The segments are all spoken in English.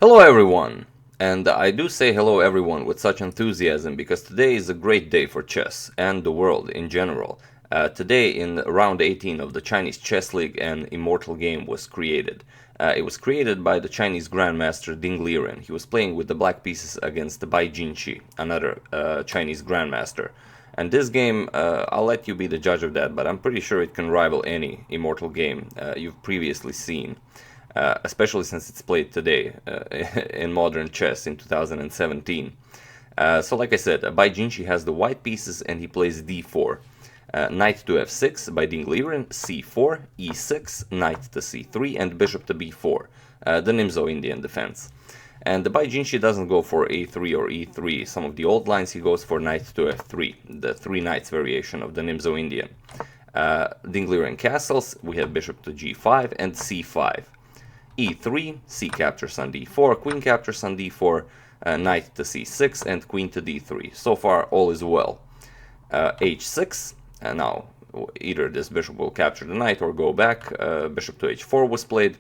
Hello everyone! And I do say hello everyone with such enthusiasm because today is a great day for chess and the world in general. Today in round 18 of the Chinese Chess League an Immortal game was created. It was created by the Chinese Grandmaster Ding Liren. He was playing with the black pieces against Bai Jinshi, another Chinese Grandmaster. And this game, I'll let you be the judge of that, but I'm pretty sure it can rival any Immortal game you've previously seen. Especially since it's played today in modern chess in 2017. So like I said, Bai Jinshi has the white pieces and he plays d4. Knight to f6 by Ding Liren, c4, e6, knight to c3, and bishop to b4, the Nimzo-Indian Defense. And the Bai Jinshi doesn't go for a3 or e3. Some of the old lines he goes for knight to f3, the three knights variation of the Nimzo-Indian. Ding Liren castles, we have bishop to g5 and c5. e3, c captures on d4, queen captures on d4, knight to c6, and queen to d3. So far, all is well. h6, now either this bishop will capture the knight or go back. Bishop to h4 was played.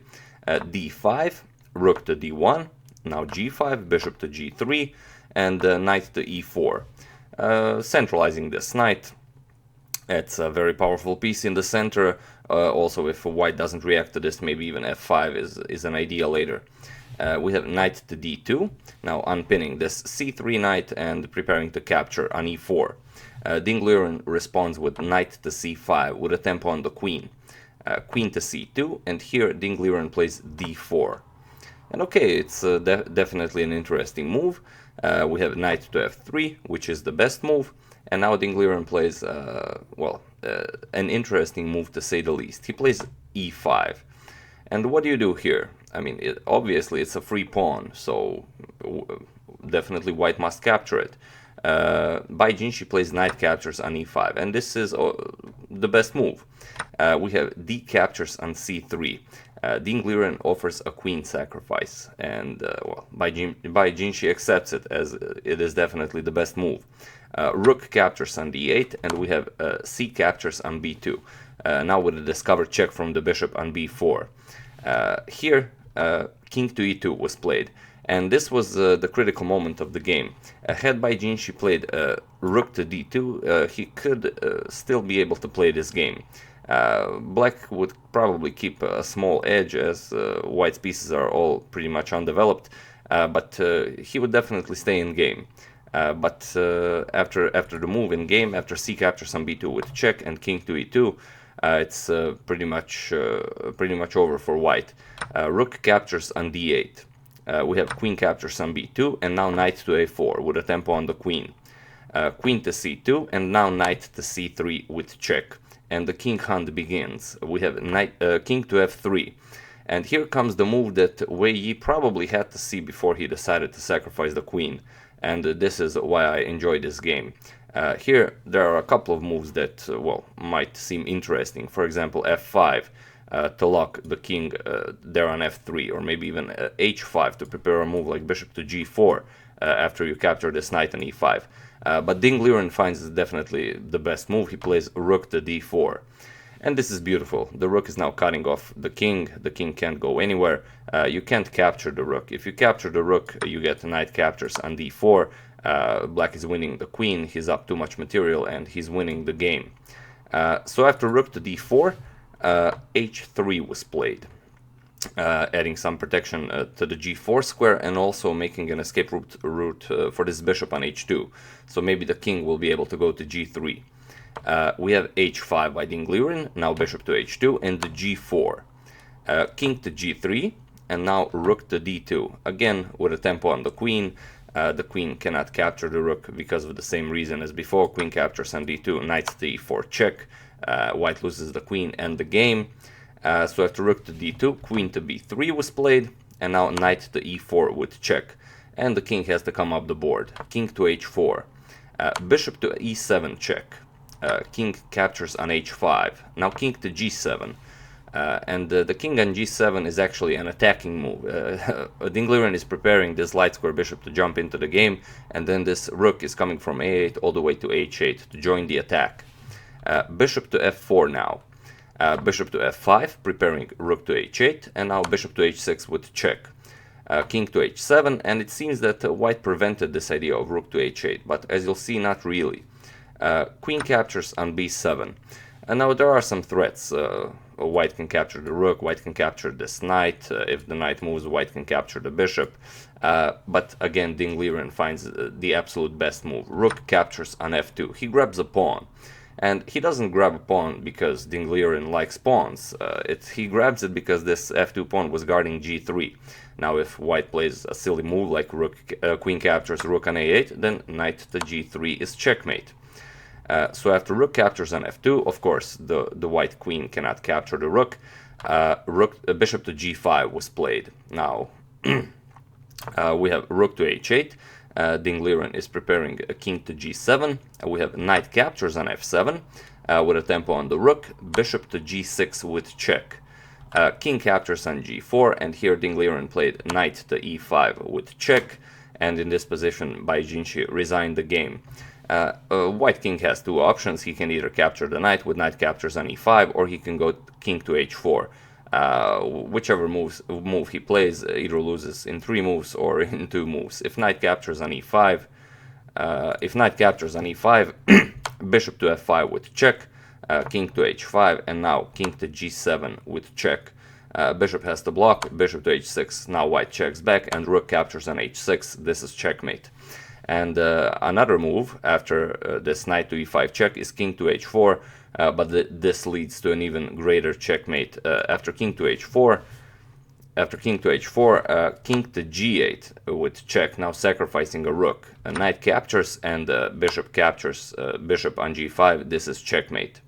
d5, rook to d1, now g5, bishop to g3, and knight to e4. Centralizing this knight. It's a very powerful piece in the center. Also, if white doesn't react to this, maybe even f5 is an idea later. We have knight to d2, now unpinning this c3 knight and preparing to capture on e4. Ding Liren responds with knight to c5 with a tempo on the queen. Queen to c2, and here Ding Liren plays d4. And okay, it's definitely an interesting move. We have knight to f3, which is the best move. And now Ding Liren plays, an interesting move to say the least. He plays e5. And what do you do here? I mean, obviously it's a free pawn, so definitely white must capture it. Bai Jinshi plays knight captures on e5, and this is the best move. We have d captures on c3. Ding Liren offers a queen sacrifice, and Bai Jinshi accepts it as it is definitely the best move. Rook captures on d8, and we have c captures on b2. Now with a discovered check from the bishop on b4. Here, king to e2 was played, and this was the critical moment of the game. Had Bai Jinshi played rook to d2, he could still be able to play this game. Black would probably keep a small edge as white's pieces are all pretty much undeveloped, but he would definitely stay in game. But after the move in game, after c captures on b2 with check and king to e2, it's pretty much over for white. Rook captures on d8. We have queen captures on b2, and now knight to a4 with a tempo on the queen. Queen to c2, and now knight to c3 with check. And the king hunt begins. We have king to f3. And here comes the move that Wei Yi probably had to see before he decided to sacrifice the queen. And this is why I enjoy this game. Here there are a couple of moves that, might seem interesting. For example, f5 to lock the king there on f3, or maybe even h5 to prepare a move like bishop to g4 after you capture this knight on e5. But Ding Liren finds it definitely the best move. He plays rook to d4. And this is beautiful. The rook is now cutting off the king. The king can't go anywhere. You can't capture the rook. If you capture the rook, you get knight captures on d4. Black is winning the queen. He's up too much material and he's winning the game. So after rook to d4, h3 was played. Adding some protection to the g4 square and also making an escape route for this bishop on h2. So maybe the king will be able to go to g3. We have h5 by Ding Liren, now bishop to h2, and the g4. King to g3, and now rook to d2. Again, with a tempo on the queen. The queen cannot capture the rook because of the same reason as before. Queen captures on d2, knight to e4 check. White loses the queen and the game. So after rook to d2, queen to b3 was played, and now knight to e4 with check. And the king has to come up the board. King to h4. Bishop to e7 check. King captures on h5. Now king to g7. And the king on g7 is actually an attacking move. Ding Liren is preparing this light square bishop to jump into the game, and then this rook is coming from a8 all the way to h8 to join the attack. Bishop to f4 now. Bishop to f5, preparing rook to h8, and now bishop to h6 with check. king to h7, and it seems that white prevented this idea of rook to h8, but as you'll see, not really. Queen captures on b7. And now there are some threats. White can capture the rook, white can capture this knight. If the knight moves, white can capture the bishop. But again, Ding Liren finds the absolute best move. Rook captures on f2. He grabs a pawn. And he doesn't grab a pawn because Ding Liren likes pawns. He grabs it because this f2 pawn was guarding g3. Now if white plays a silly move like queen captures rook on a8, then knight to g3 is checkmate. So after rook captures on f2, of course, the white queen cannot capture the rook. Bishop to g5 was played. Now, we have rook to h8. Ding Liren is preparing a king to g7. We have knight captures on f7 with a tempo on the rook. Bishop to g6 with check. King captures on g4, and here Ding Liren played knight to e5 with check. And in this position, Bai Jinshi resigned the game. White king has two options. He can either capture the knight with knight captures on e5, or he can go king to h4. Whichever move he plays either loses in 3 moves or in 2 moves. If knight captures on e5, bishop to f5 with check, king to h5, and now king to g7 with check. Bishop has to block, bishop to h6, now white checks back, and rook captures on h6, this is checkmate. And another move after this knight to e5 check is king to h4, but this leads to an even greater checkmate. After king to h4, king to g8 with check, now sacrificing a rook. A knight captures and bishop captures bishop on g5, this is checkmate.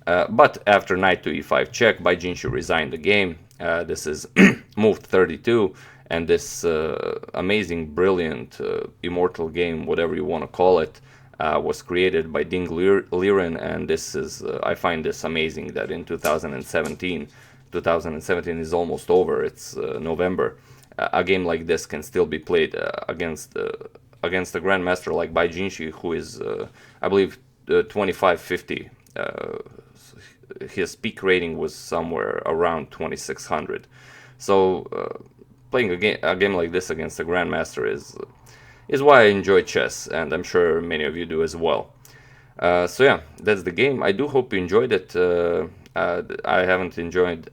But after knight to e5 check, Bai Jinshi resigned the game. This is move 32. And this amazing, brilliant, immortal game, whatever you want to call it, was created by Ding Liren, and this is, I find this amazing that in 2017 is almost over, it's November, a game like this can still be played against a grandmaster like Bai Jinshi, who is, I believe, 2550. His peak rating was somewhere around 2600. So, playing a game like this against a grandmaster is why I enjoy chess, and I'm sure many of you do as well. So yeah, that's the game. I do hope you enjoyed it. I haven't enjoyed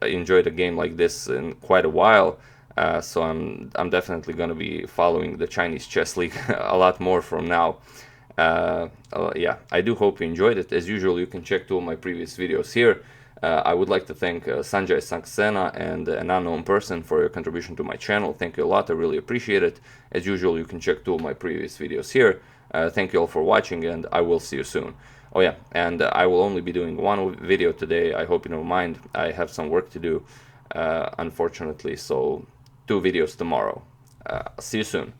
a game like this in quite a while, so I'm definitely going to be following the Chinese chess league a lot more from now. Yeah, I do hope you enjoyed it. As usual, you can check 2 of my previous videos here. I would like to thank Sanjay Saxena and an unknown person for your contribution to my channel. Thank you a lot, I really appreciate it. As usual, you can check 2 of my previous videos here. Thank you all for watching, and I will see you soon. Oh yeah, and I will only be doing 1 video today. I hope you don't mind. I have some work to do, unfortunately, so 2 videos tomorrow. See you soon.